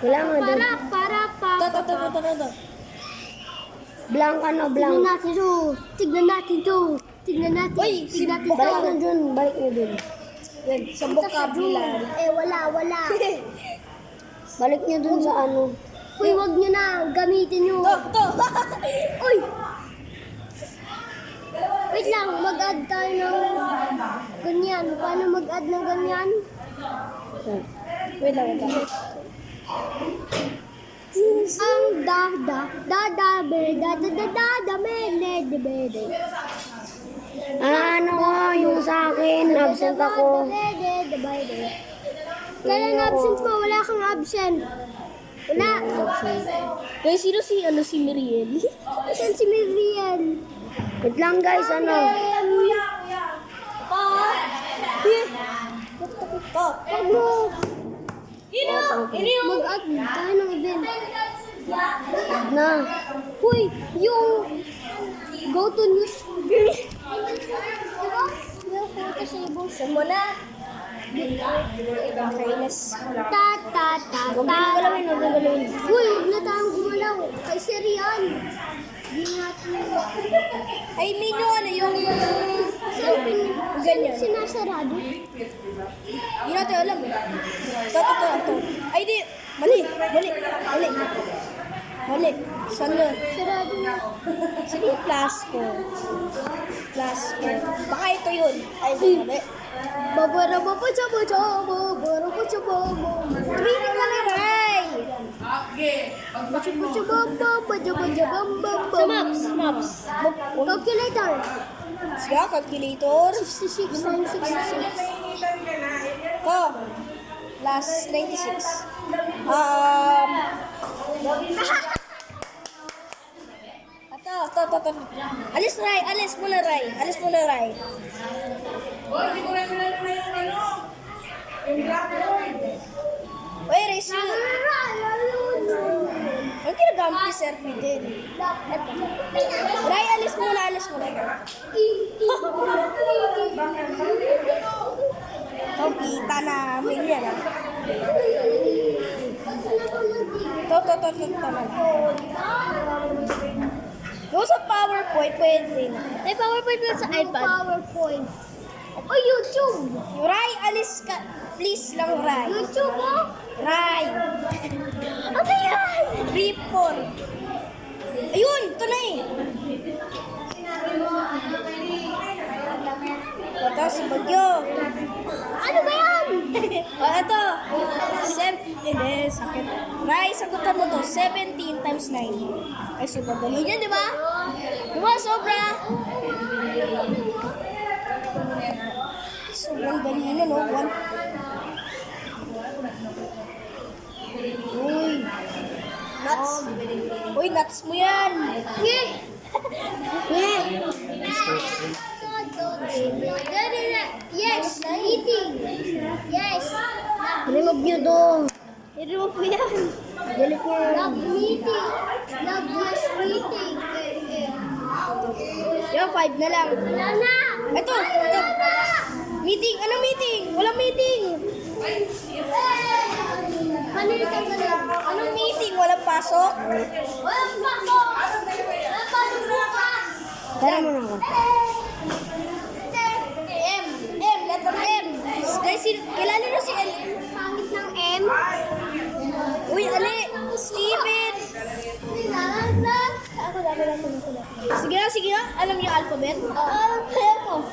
Wala mo doon. Ito. Blank ano, blank. Tignan natin to. Uy, Tignan natin to. Balik na dun, balik na dun. Yan, sa vocabulary. Wala. Balik niyo dun sa ano. Uy, wag nyo na. Gamitin nyo. Ito. Uy! Wait lang, mag-add tayo ng ganyan. Paano mag-add ng ganyan? Wait lang. Ang bede. Ano ko, yung sa akin, absent ako. Kailan absent mo? Wala kang absent. Wala. Guys, sino si Miriel? Saan si Miriam? Wait lang guys, ano. Wag mo. Mag-add tayo ng event. Na. Uy, yung go to news. Diba? May photo sa ibang Saan mo na? Kainis. Huwag mo galawin, huwag mo galawin. Uy, huwag na tayong gumalaw. Kay Sir yan. Di natin. Ay, medyo ano yung... Ganyan. Sinasarado. Hindi natin alam. Ito. Ay, di. Mali. Saan na? Sarado na. Saan yung Plasco? Baka ito yun. Ay, mali. Tumingin ka na, Ray! Sa maps. Calculator. Siya, calculator. 66 times 66. Ito. Last 96. Ito. Alis muna, Ray. Uy, race you. Ang ginagamit ni Sir Fidel. Ray, alis muna. Kita namin yan. Ito naman. Yung sa PowerPoint, pwede na. May PowerPoint na sa iPad. PowerPoint. Oh, YouTube. Ray, alis ka. Please lang, Ray. YouTube, oh. Ray. Ano yan? Report. Ayun, ito na eh. Ito, si Bagyo. Ano ba yan? Ito. Sakit. Ray, sagutan mo to. 17 times 9. Ay, sobrang dali niya, di ba? Sobra. Sobrang dali na, no? Uy, nuts mo yan. Yes, eating. Yes. Remove nyo doon. I-remove mo yan. Delete nyo. Love meeting. Love yes meeting. Yan, 5 na lang. Wala na. Ito. Meeting. Anong meeting? Walang meeting. Anong meeting? Walang pasok? Walang pasok. Walang pasok bukas. Tara mo na ako. Letter M. Guys, kilala nyo si Pangit ng M. Uy, Ali! Steven! Sige na. Alam niyo alphabet? Kaya ko.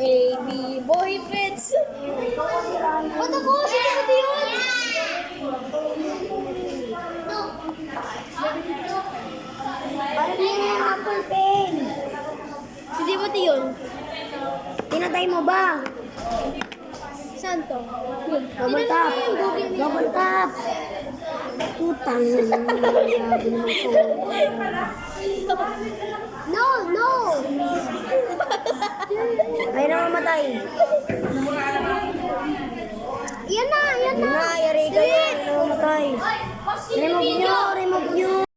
A, B, boyfriends. Ba't ako? Sino ba yun? Parang yun yung apple pen. Si Timothy yun. Tinatay mo ba? Saan to? Double tap. Double tap. Putang No. Ay na mamatay. Yan na. Yari ka yan. Mamatay. Remove nyo.